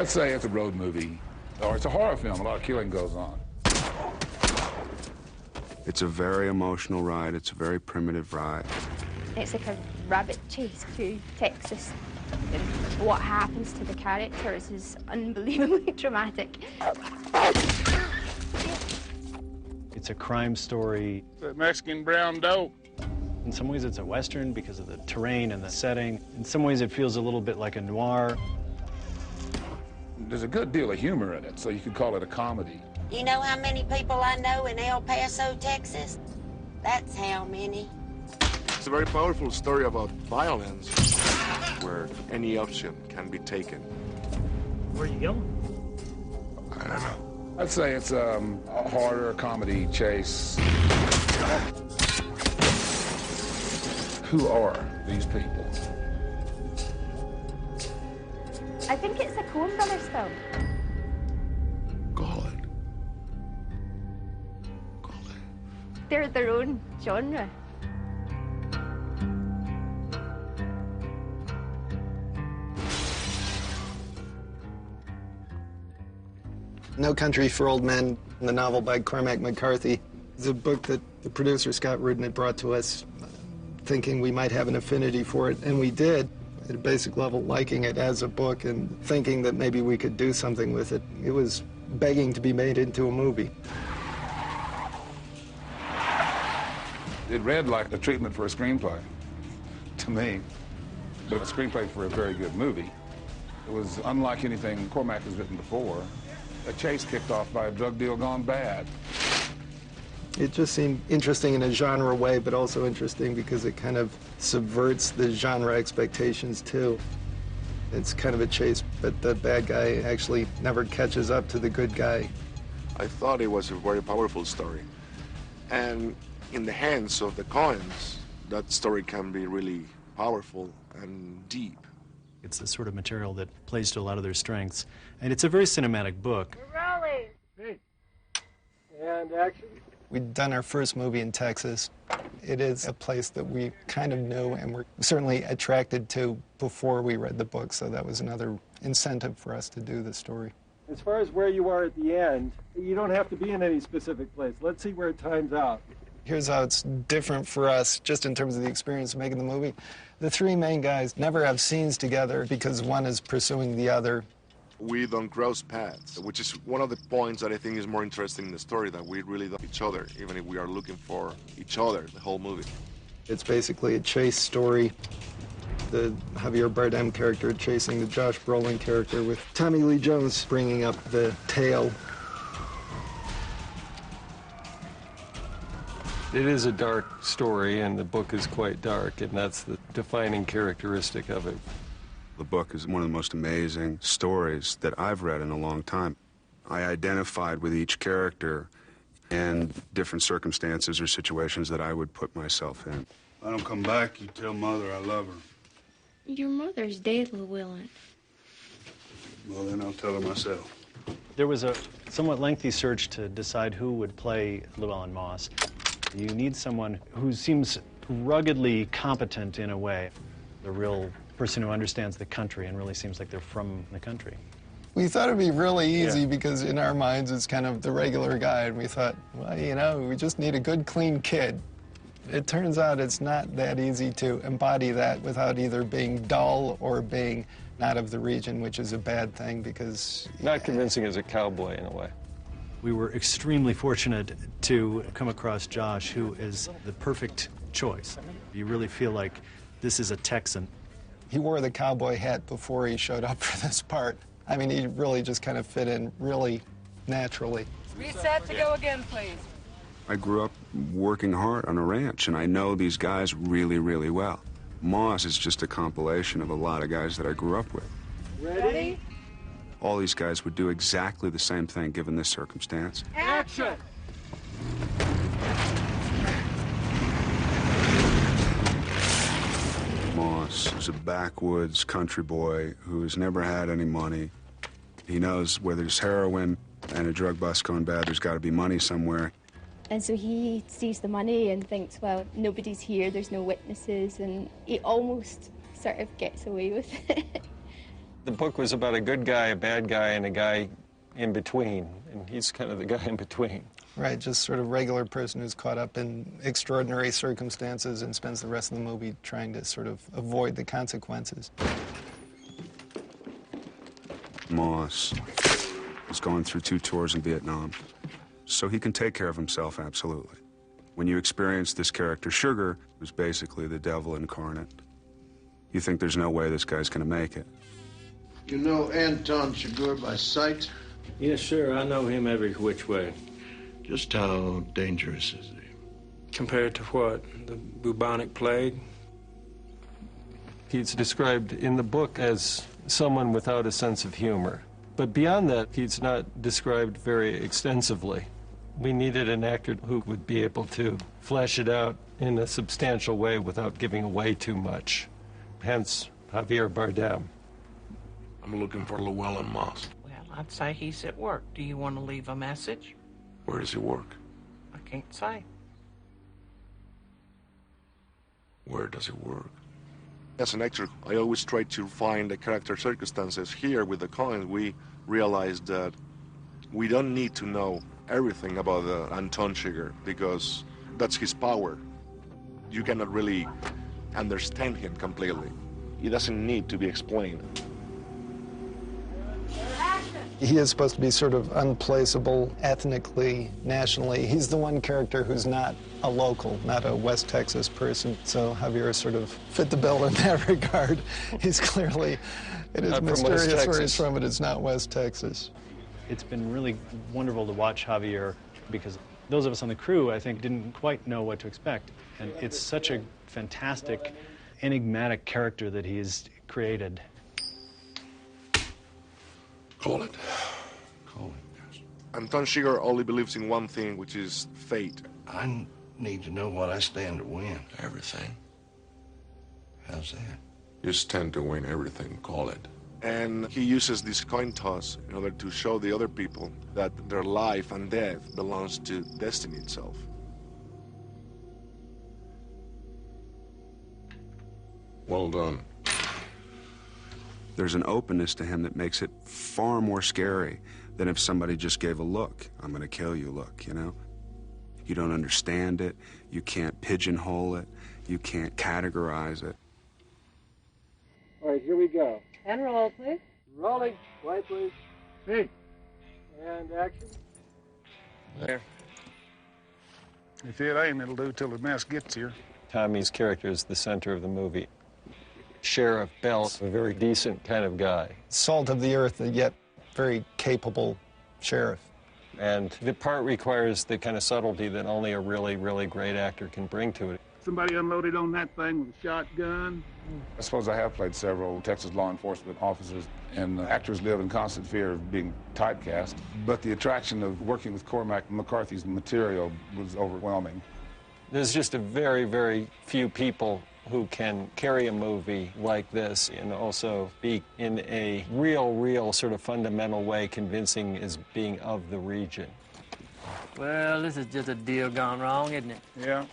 I'd say it's a road movie, or it's a horror film. A lot of killing goes on. It's a very emotional ride. It's a very primitive ride. It's like a rabbit chase through Texas. And what happens to the characters is unbelievably dramatic. It's a crime story. The Mexican brown dope. In some ways, it's a Western because of the terrain and the setting. In some ways, it feels a little bit like a noir. There's a good deal of humor in it, so you could call it a comedy. You know how many people I know in El Paso, Texas? That's how many. It's a very powerful story about violence, where any option can be taken. Where are you going? I don't know. I'd say it's a horror comedy chase. Who are these people? I think it's a Coen Brothers film. Call it. They're their own genre. No Country for Old Men, the novel by Cormac McCarthy, is a book that the producer Scott Rudin had brought to us, thinking we might have an affinity for it, and we did. At a basic level, liking it as a book and thinking that maybe we could do something with it. It was begging to be made into a movie. It read like a treatment for a screenplay, to me, but a screenplay for a very good movie. It was unlike anything Cormac has written before. A chase kicked off by a drug deal gone bad. It just seemed interesting in a genre way, but also interesting because it kind of subverts the genre expectations, too. It's kind of a chase, but the bad guy actually never catches up to the good guy. I thought it was a very powerful story. And in the hands of the Coens, that story can be really powerful and deep. It's the sort of material that plays to a lot of their strengths. And it's a very cinematic book. We're rolling. Hey. And action. We'd done our first movie in Texas. It is a place that we kind of knew and were certainly attracted to before we read the book, so that was another incentive for us to do the story. As far as where you are at the end, you don't have to be in any specific place. Let's see where it times out. Here's how it's different for us, just in terms of the experience of making the movie. The three main guys never have scenes together because one is pursuing the other. We don't cross paths, which is one of the points that I think is more interesting in the story, that we really love each other, even if we are looking for each other the whole movie. It's basically a chase story. The Javier Bardem character chasing the Josh Brolin character, with Tommy Lee Jones bringing up the tail. It is a dark story, and the book is quite dark, and that's the defining characteristic of it. The book is one of the most amazing stories that I've read in a long time. I identified with each character and different circumstances or situations that I would put myself in. If I don't come back, you tell Mother I love her. Your mother's dead, Llewellyn. Well, then I'll tell her myself. There was a somewhat lengthy search to decide who would play Llewellyn Moss. You need someone who seems ruggedly competent in a way, the real person who understands the country and really seems like they're from the country. We thought it'd be really easy because in our minds it's kind of the regular guy, and we thought, well, you know, we just need a good, clean kid. It turns out it's not that easy to embody that without either being dull or being not of the region, which is a bad thing because... Not convincing as a cowboy, in a way. We were extremely fortunate to come across Josh, who is the perfect choice. You really feel like this is a Texan. He wore the cowboy hat before he showed up for this part. I mean, he really just kind of fit in really naturally. Reset to go again, please. I grew up working hard on a ranch, and I know these guys really, really well. Moss is just a compilation of a lot of guys that I grew up with. Ready? All these guys would do exactly the same thing given this circumstance. Action! Moss is a backwoods country boy who's never had any money. He knows where there's heroin and a drug bust going bad, there's got to be money somewhere. And so he sees the money and thinks, well, nobody's here, there's no witnesses, and he almost sort of gets away with it. The book was about a good guy, a bad guy, and a guy in between, and he's kind of the guy in between. Right, just sort of regular person who's caught up in extraordinary circumstances and spends the rest of the movie trying to sort of avoid the consequences. Moss is going through 2 tours in Vietnam, so he can take care of himself, absolutely. When you experience this character, Sugar, who's basically the devil incarnate, you think there's no way this guy's gonna make it. You know Anton Chigurh by sight? Yes, sir. I know him every which way. Just how dangerous is he? Compared to what? The bubonic plague? He's described in the book as someone without a sense of humor. But beyond that, he's not described very extensively. We needed an actor who would be able to flesh it out in a substantial way without giving away too much. Hence, Javier Bardem. I'm looking for Llewellyn Moss. Well, I'd say he's at work. Do you want to leave a message? Where does he work? I can't say. Where does he work? As an actor, I always try to find the character circumstances. Here with the Coen, we realized that we don't need to know everything about Anton Chigurh because that's his power. You cannot really understand him completely. He doesn't need to be explained. He is supposed to be sort of unplaceable ethnically, nationally. He's the one character who's not a local, not a West Texas person. So Javier sort of fit the bill in that regard. He's clearly, it is mysterious where he's from, but it's not West Texas. It's been really wonderful to watch Javier because those of us on the crew, I think, didn't quite know what to expect. And it's such a fantastic, enigmatic character that he's created. Call it. Anton Chigurh only believes in one thing, which is fate. I need to know what I stand to win. Everything. How's that? You stand to win everything. Call it. And he uses this coin toss in order to show the other people that their life and death belongs to destiny itself. Well done. There's an openness to him that makes it far more scary than if somebody just gave a look. I'm gonna kill you look, you know? You don't understand it, you can't pigeonhole it, you can't categorize it. All right, here we go. And roll, please. Rolling. Light, please. Hey. And action. There. If it ain't, it'll do till the mess gets here. Tommy's character is the center of the movie. Sheriff Bell's a very decent kind of guy. Salt of the earth, yet very capable sheriff. And the part requires the kind of subtlety that only a really, really great actor can bring to it. Somebody unloaded on that thing with a shotgun. I suppose I have played several Texas law enforcement officers, and actors live in constant fear of being typecast. But the attraction of working with Cormac McCarthy's material was overwhelming. There's just a very, very few people who can carry a movie like this and also be in a real sort of fundamental way convincing as being of the region. Well, this is just a deal gone wrong, isn't it? Yeah.